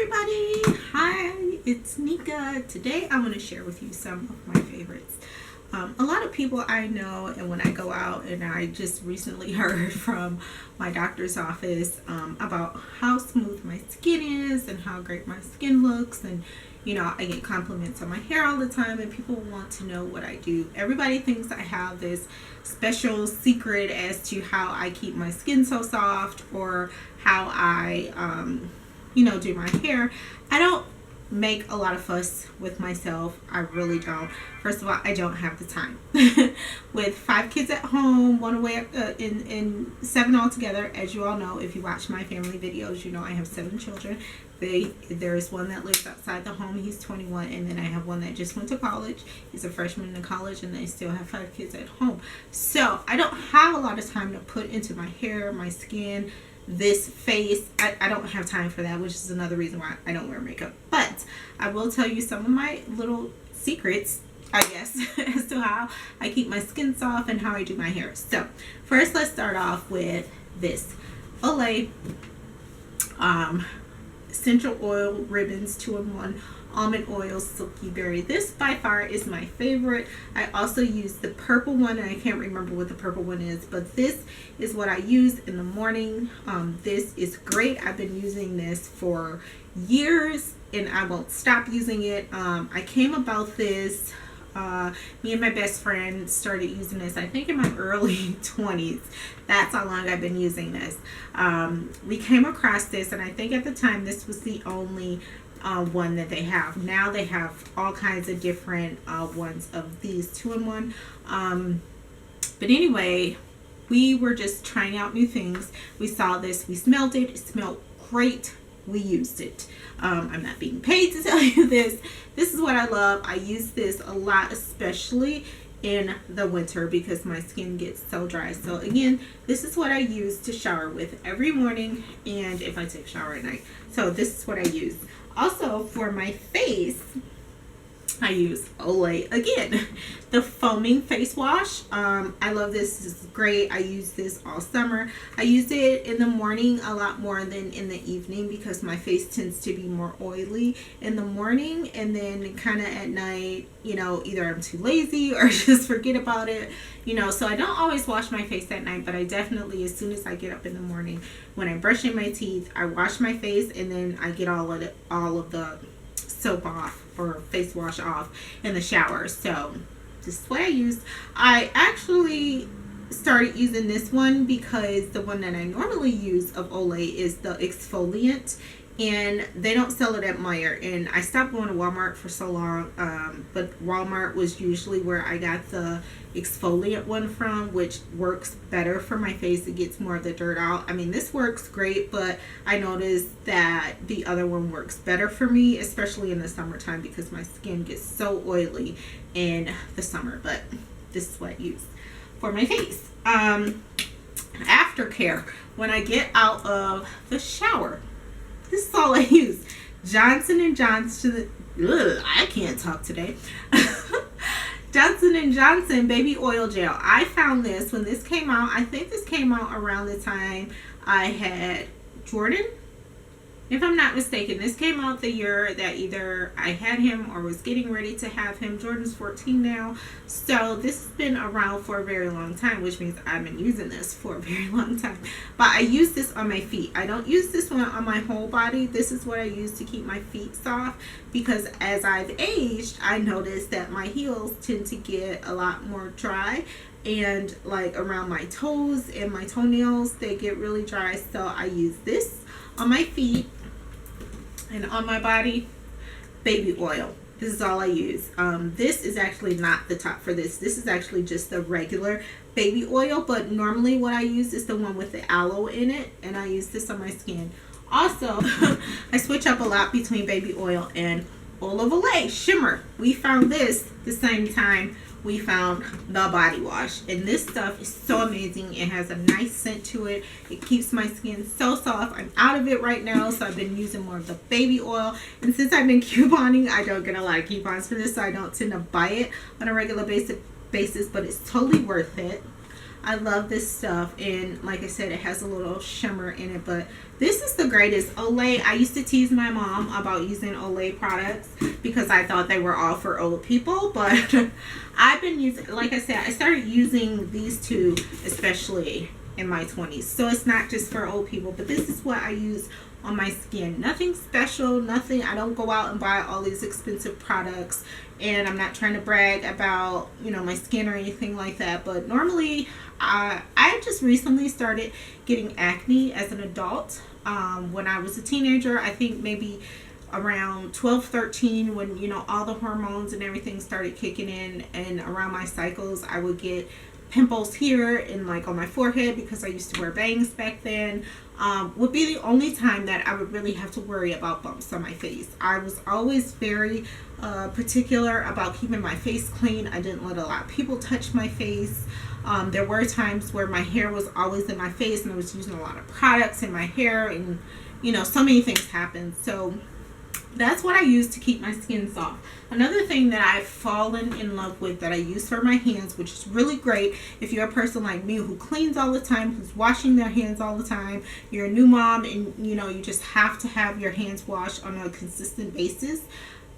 everybody. Hi, it's Nika. Today I want to share with you some of my favorites. A lot of people I know, and when I go out, and I just recently heard from my doctor's office about how smooth my skin is and how great my skin looks, and I get compliments on my hair all the time, and people want to know what I do. Everybody thinks I have this special secret as to how I keep my skin so soft, or how I do my hair. I don't make a lot of fuss with myself. I really don't. First of all, I don't have the time. With 5 kids at home, one away, in 7 altogether. As you all know, if you watch my family videos, you know I have 7 children. There's one that lives outside the home. He's 21, and then I have one that just went to college. He's a freshman in college, and I still have 5 kids at home. So I don't have a lot of time to put into my hair, my skin, this face. I don't have time for that, which is another reason why I don't wear makeup. But I will tell you some of my little secrets, I guess, as to how I keep my skin soft and how I do my hair. So first, let's start off with this Olay essential oil ribbons 2-in-1 almond oil silky berry. This by far is my favorite. I also use the purple one, and I can't remember what the purple one is, but this is what I use in the morning. This is great. I've been using this for years and I won't stop using it. I came about this, me and my best friend started using this, I think, in my early 20s. That's how long I've been using this. We came across this, and I think at the time this was the only one that they have. Now they have all kinds of different ones of these 2-in-1. But anyway, we were just trying out new things. We saw this, we smelled it, it smelled great. We used it. I'm not being paid to tell you this. This is what I love. I use this a lot, especially in the winter, because my skin gets so dry. So again, this is what I use to shower with every morning, and if I take a shower at night. So this is what I use. Also, for my face, I use Olay again, the foaming face wash. I love this. This is great. I use this all summer. I use it in the morning a lot more than in the evening, because my face tends to be more oily in the morning, and then kind of at night, either I'm too lazy or just forget about it, so I don't always wash my face at night. But I definitely, as soon as I get up in the morning, when I'm brushing my teeth, I wash my face, and then I get all of the soap off, or face wash off, in the shower. So this is what I use. I actually started using this one because the one that I normally use of Olay is the exfoliant, and they don't sell it at Meijer, and I stopped going to Walmart for so long, but Walmart was usually where I got the exfoliant one from, which works better for my face. It gets more of the dirt out. I mean, this works great, but I noticed that the other one works better for me, especially in the summertime, because my skin gets so oily in the summer. But this is what I use for my face. Aftercare, when I get out of the shower, this is all I use. Johnson & Johnson, I can't talk today. Johnson & Johnson baby oil gel. I found this when this came out. I think this came out around the time I had Jordan, if I'm not mistaken. This came out the year that either I had him or was getting ready to have him. Jordan's 14 now. So this has been around for a very long time, which means I've been using this for a very long time. But I use this on my feet. I don't use this one on my whole body. This is what I use to keep my feet soft, because as I've aged, I noticed that my heels tend to get a lot more dry, and like around my toes and my toenails, they get really dry. So I use this on my feet, and on my body, baby oil. This is all I use. This is actually not the top for this. This is actually just the regular baby oil, but normally what I use is the one with the aloe in it, and I use this on my skin. Also, I switch up a lot between baby oil and Oil of Olay Shimmer. We found this the same time we found the body wash, and this stuff is so amazing. It has a nice scent to it. It keeps my skin so soft. I'm out of it right now, so I've been using more of the baby oil, and since I've been couponing, I don't get a lot of coupons for this, so I don't tend to buy it on a regular basis, but it's totally worth it. I love this stuff, and like I said, it has a little shimmer in it, but this is the greatest. Olay, I used to tease my mom about using Olay products because I thought they were all for old people, but I've been using, like I said, I started using these two especially in my 20s, so it's not just for old people, but this is what I use on my skin. Nothing special, nothing. I don't go out and buy all these expensive products, and I'm not trying to brag about, you know, my skin or anything like that, but normally I just recently started getting acne as an adult. When I was a teenager, I think maybe around 12, 13, when, you know, all the hormones and everything started kicking in, and around my cycles I would get pimples here and like on my forehead because I used to wear bangs back then. Would be the only time that I would really have to worry about bumps on my face. I was always very particular about keeping my face clean. I didn't let a lot of people touch my face. There were times where my hair was always in my face and I was using a lot of products in my hair, and you know, so many things happened. So that's what I use to keep my skin soft. Another thing that I've fallen in love with that I use for my hands, which is really great if you're a person like me who cleans all the time, who's washing their hands all the time, you're a new mom, and you know, you just have to have your hands washed on a consistent basis.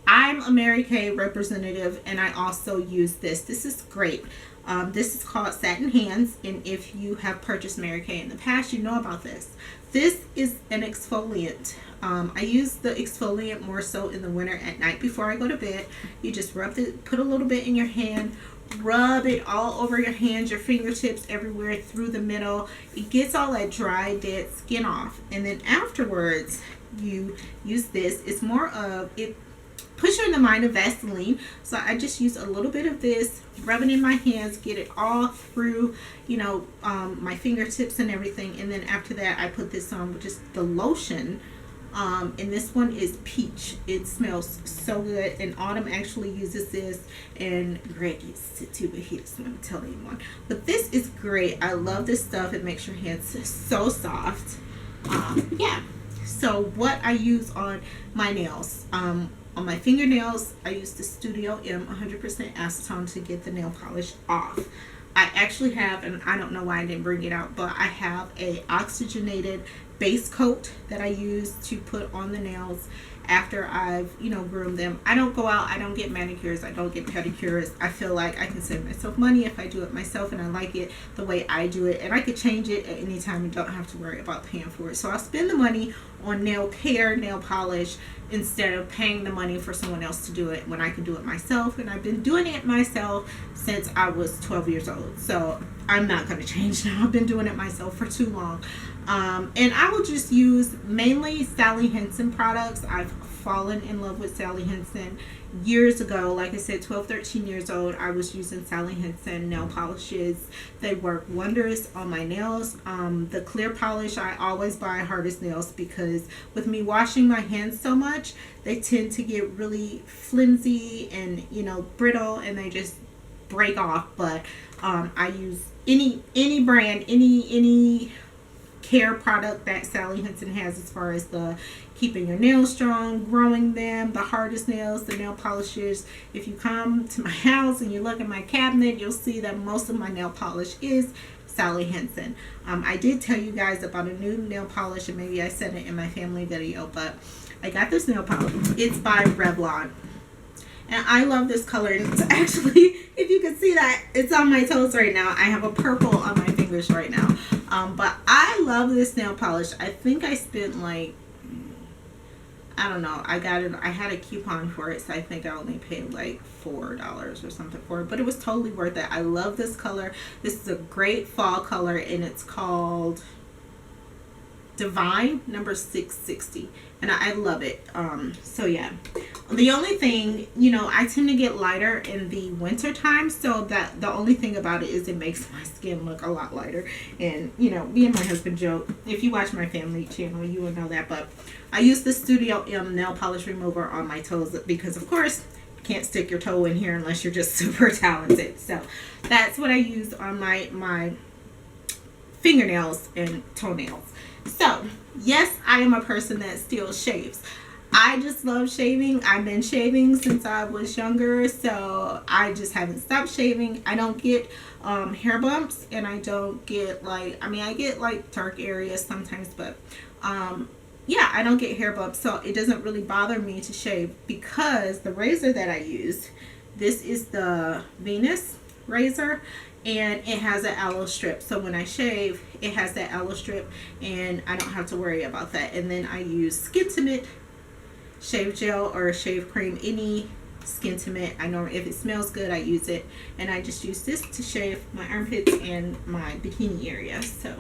I'm a Mary Kay representative, and I also use this. This is great. This is called Satin Hands, and if you have purchased Mary Kay in the past, you know about this. This is an exfoliant. I use the exfoliant more so in the winter at night before I go to bed. You just rub it, put a little bit in your hand, rub it all over your hands, your fingertips, everywhere through the middle. It gets all that dry, dead skin off, and then afterwards you use this. It's more of, it puts you in the mind of Vaseline, so I just use a little bit of this, rub it in my hands, get it all through, you know, my fingertips and everything, and then after that I put this on, which is the lotion. And this one is peach. It smells so good, and Autumn actually uses this, and Greg uses it too, but he doesn't want to tell anyone. But this is great. I love this stuff. It makes your hands so soft. Yeah. So what I use on my nails, on my fingernails, I use the Studio M 100% acetone to get the nail polish off. I actually have, and I don't know why I didn't bring it out, but I have a oxygenated base coat that I use to put on the nails after I've, you know, groomed them. I don't go out, I don't get manicures, I don't get pedicures. I feel like I can save myself money if I do it myself, and I like it the way I do it, and I could change it at any time and don't have to worry about paying for it. So I'll spend the money on nail care, nail polish, instead of paying the money for someone else to do it when I can do it myself. And I've been doing it myself since I was 12 years old, so I'm not going to change now. I've been doing it myself for too long. And I will just use mainly Sally Hansen products. I've fallen in love with Sally Hansen years ago. Like I said, 12, 13 years old, I was using Sally Hansen nail polishes. They work wonders on my nails. The clear polish, I always buy Hardest Nails, because with me washing my hands so much, they tend to get really flimsy and, you know, brittle, and they just break off. But I use any brand, any care product that Sally Hansen has, as far as the keeping your nails strong, growing them, the Hardest Nails, the nail polishes. If you come to my house and you look at my cabinet, you'll see that most of my nail polish is Sally Hansen. I did tell you guys about a new nail polish, and maybe I said it in my family video, but I got this nail polish. It's by Revlon, and I love this color. It's actually, if you can see that, it's on my toes right now. I have a purple on my fingers right now. But I love this nail polish. I think I spent like, I don't know, I got it, I had a coupon for it, so I think I only paid like $4 or something for it, but it was totally worth it. I love this color. This is a great fall color, and it's called Divine number 660, and I love it. So yeah, the only thing, you know, I tend to get lighter in the winter time, so that the only thing about it is it makes my skin look a lot lighter. And you know, me and my husband joke, if you watch my family channel, you will know that, but I use the Studio M nail polish remover on my toes, because of course you can't stick your toe in here unless you're just super talented. So that's what I use on my fingernails and toenails. So yes, I am a person that still shaves. I just love shaving. I've been shaving since I was younger, so I just haven't stopped shaving. I don't get hair bumps, and I don't get like, I mean, I get like dark areas sometimes, but yeah, I don't get hair bumps, so it doesn't really bother me to shave because the razor that I use, this is the Venus razor, and it has an aloe strip, so when I shave it has that aloe strip and I don't have to worry about that. And then I use Skintimate shave gel or shave cream, any Skintimate. I know if it smells good I use it, and I just use this to shave my armpits and my bikini area. So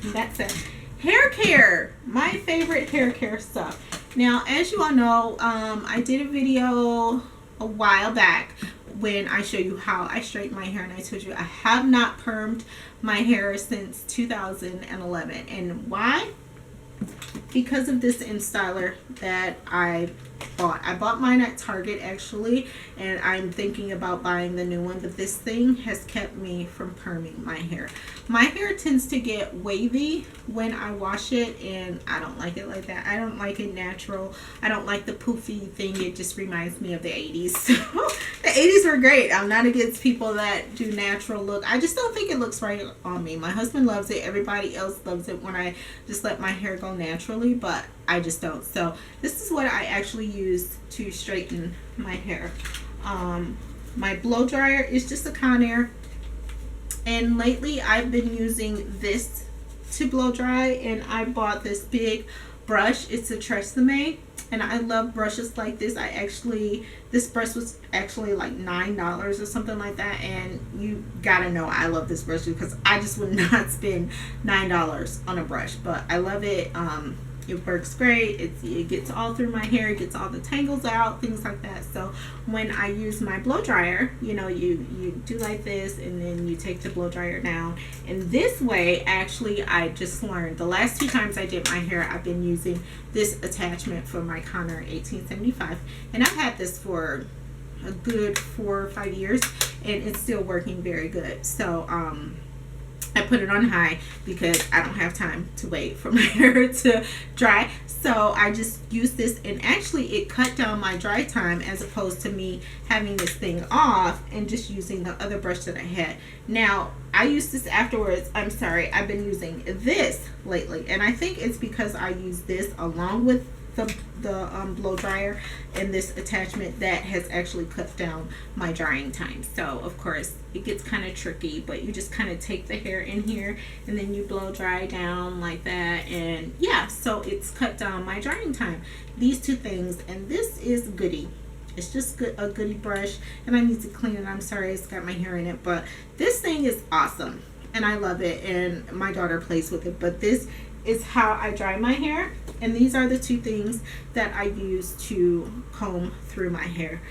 that's it. Hair care, my favorite hair care stuff. Now, as you all know, I did a video a while back when I show you how I straighten my hair, and I told you I have not permed my hair since 2011. And why? Because of this InStyler that I bought. I bought mine at Target actually, and I'm thinking about buying the new one, but this thing has kept me from perming my hair. My hair tends to get wavy when I wash it, and I don't like it like that. I don't like it natural. I don't like the poofy thing. It just reminds me of the 80s. So the 80s were great. I'm not against people that do natural look. I just don't think it looks right on me. My husband loves it. Everybody else loves it when I just let my hair go naturally, but I just don't. So this is what I actually use to straighten my hair. My blow dryer is just a Conair, and lately I've been using this to blow dry, and I bought this big brush. It's a Tresemme, and I love brushes like this. This brush was actually like $9 or something like that, and you gotta know I love this brush because I just would not spend $9 on a brush, but I love it. It works great. It gets all through my hair. It gets all the tangles out, things like that. So when I use my blow dryer, you know, you do like this, and then you take the blow dryer down. And this way, actually, I just learned the last 2 times I did my hair, I've been using this attachment for my Conair 1875, and I've had this for a good 4 or 5 years, and it's still working very good. So I put it on high because I don't have time to wait for my hair to dry. So I just use this, and actually it cut down my dry time as opposed to me having this thing off and just using the other brush that I had. Now, I use this afterwards. I'm sorry, I've been using this lately, and I think it's because I use this along with the blow dryer and this attachment that has actually cut down my drying time. So of course it gets kind of tricky, but you just kind of take the hair in here and then you blow dry down like that, and yeah, so it's cut down my drying time. These 2 things, and this is Goody. It's just a Goody brush, and I need to clean it. I'm sorry, it's got my hair in it, but this thing is awesome and I love it, and my daughter plays with it. But this is how I dry my hair, and these are the 2 things that I use to comb through my hair.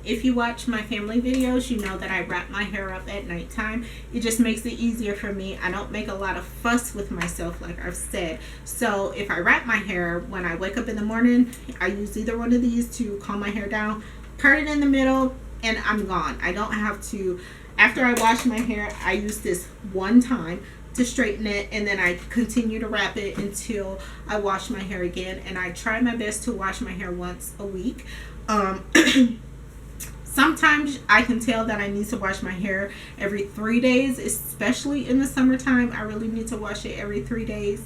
If you watch my family videos, you know that I wrap my hair up at nighttime. It just makes it easier for me. I don't make a lot of fuss with myself, like I've said. So if I wrap my hair, when I wake up in the morning, I use either one of these to comb my hair down, part it in the middle, and I'm gone. I don't have to, after I wash my hair, I use this one time to straighten it, and then I continue to wrap it until I wash my hair again. And I try my best to wash my hair once a week. Sometimes I can tell that I need to wash my hair every 3 days, especially in the summertime. I really need to wash it every 3 days,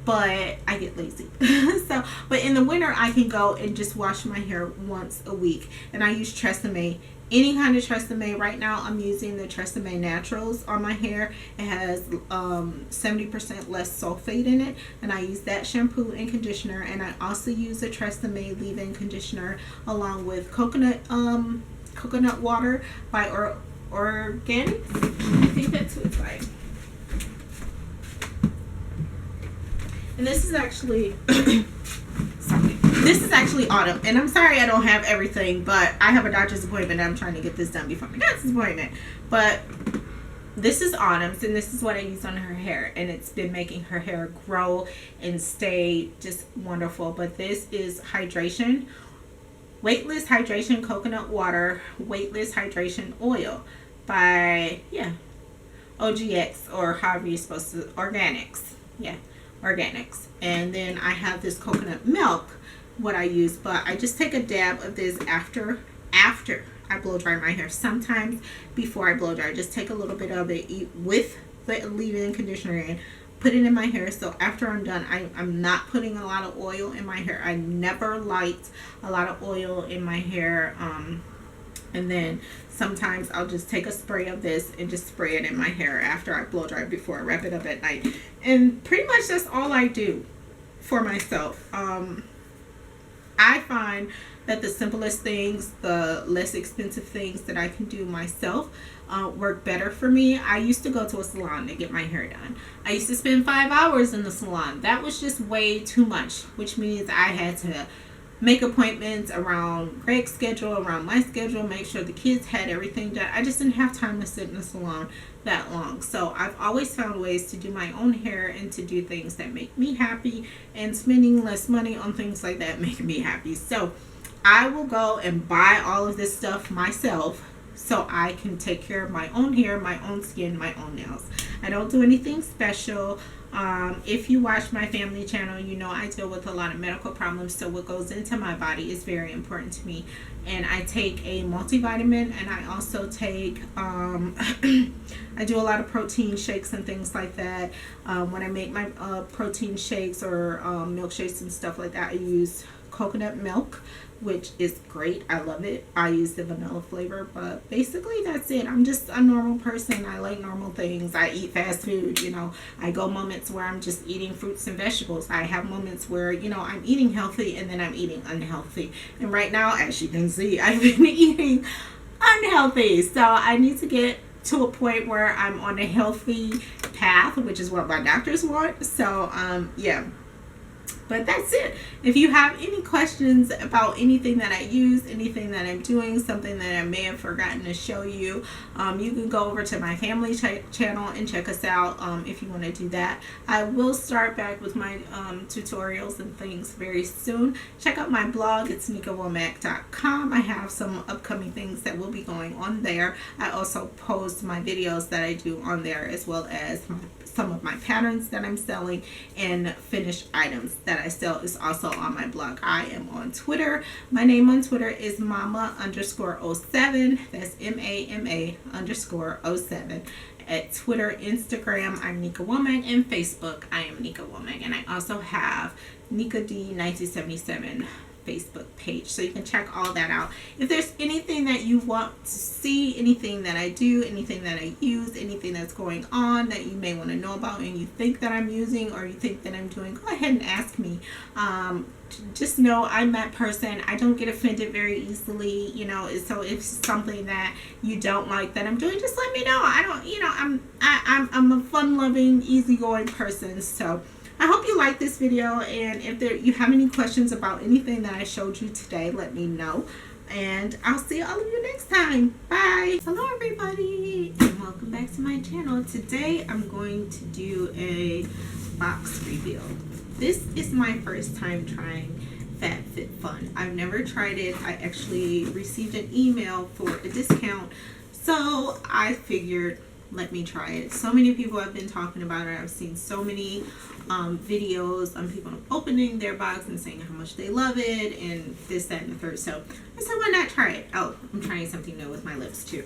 but I get lazy. But in the winter I can go and just wash my hair once a week, and I use Tresemme. Any kind of Tresemme. Right now I'm using the Tresemme Naturals on my hair. It has 70% less sulfate in it, and I use that shampoo and conditioner. And I also use the Tresemme leave-in conditioner along with coconut water by Organics. I think that's what it's by. And this is actually sorry. This is actually Autumn, and I'm sorry I don't have everything, but I have a doctor's appointment and I'm trying to get this done before my doctor's appointment. But this is Autumn's, and this is what I use on her hair, and it's been making her hair grow and stay just wonderful. But this is hydration, weightless hydration coconut water, weightless hydration oil by OGX, or however you're supposed to, Organics. Organics. And then I have this coconut milk what I use, but I just take a dab of this after I blow dry my hair. Sometimes before I blow dry, just take a little bit of it with the leave-in conditioner in, put it in my hair. So after I'm done, I'm not putting a lot of oil in my hair. I never liked a lot of oil in my hair. And then sometimes I'll just take a spray of this and just spray it in my hair after I blow dry before I wrap it up at night. And pretty much that's all I do for myself. I find that the simplest things, the less expensive things that I can do myself work better for me. I used to go to a salon to get my hair done. I used to spend 5 hours in the salon. That was just way too much, which means I had to make appointments around Greg's schedule, around my schedule, make sure the kids had everything done. I just didn't have time to sit in the salon that long. So I've always found ways to do my own hair and to do things that make me happy, and spending less money on things like that make me happy. So I will go and buy all of this stuff myself so I can take care of my own hair, my own skin, my own nails. I don't do anything special. If you watch my family channel, you know I deal with a lot of medical problems, so what goes into my body is very important to me. And I take a multivitamin, and I also take I do a lot of protein shakes and things like that. When I make my protein shakes or milkshakes and stuff like that, I use coconut milk, which is great. I love it. I use the vanilla flavor, but basically that's it. I'm just a normal person. I like normal things. I eat fast food, you know. I go moments where I'm just eating fruits and vegetables. I have moments where, you know, I'm eating healthy and then I'm eating unhealthy. And right now, as you can see, I've been eating unhealthy. So I need to get to a point where I'm on a healthy path, which is what my doctors want. So yeah. But that's it. If you have any questions about anything that I use, anything that I'm doing, something that I may have forgotten to show you, you can go over to my family channel and check us out if you want to do that. I will start back with my tutorials and things very soon. Check out my blog. It's nikawomack.com. I have some upcoming things that will be going on there. I also post my videos that I do on there, as well as some of my patterns that I'm selling and finished items that I sell is also on my blog. I am on Twitter. My name on Twitter is mama_07. That's MAMA_07. At Twitter, Instagram, I'm Nika Womack, and Facebook, I am Nika Womack. And I also have Nika D 1977 Facebook page, so you can check all that out. If there's anything that you want to see, anything that I do, anything that I use, anything that's going on that you may want to know about and you think that I'm using or you think that I'm doing, go ahead and ask me. Just know I'm that person. I don't get offended very easily, you know. So if something that you don't like that I'm doing, just let me know. I don't, you know, I'm a fun-loving, easygoing person. So I hope you like this video, and if you have any questions about anything that I showed you today, let me know, and I'll see all of you next time. Bye. Hello everybody, and welcome back to my channel. Today I'm going to do a box reveal. This is my first time trying FabFitFun. I've never tried it. I actually received an email for a discount, so I figured, let me try it. So many people have been talking about it. I've seen so many videos on people opening their box and saying how much they love it and this, that, and the third. So I said, why not try it? Oh, I'm trying something new with my lips too.